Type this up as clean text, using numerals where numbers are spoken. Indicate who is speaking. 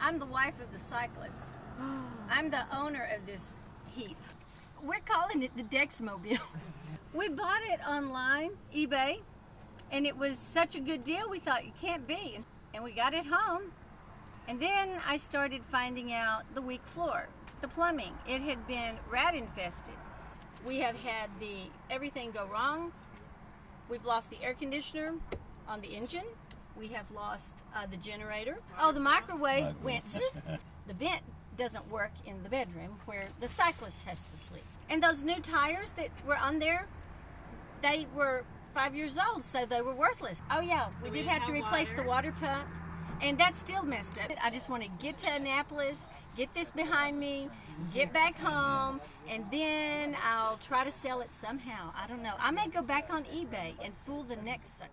Speaker 1: I'm the wife of the cyclist. I'm the owner of this heap. We're calling it the Dexmobile. We bought it online, eBay, and it was such a good deal we thought it can't be. And we got it home. And then I started finding out the weak floor, the plumbing. It had been rat infested. We have had everything go wrong. We've lost the air conditioner on the engine. We have lost the generator. Oh, the microwave went. The vent doesn't work in the bedroom where the cyclist has to sleep. And those new tires that were on there, they were 5 years old, so they were worthless. Oh yeah, we did have to replace the water pump, and that's still messed up. I just want to get to Annapolis, get this behind me, get back home, and then I'll try to sell it somehow. I don't know. I may go back on eBay and fool the next sucker.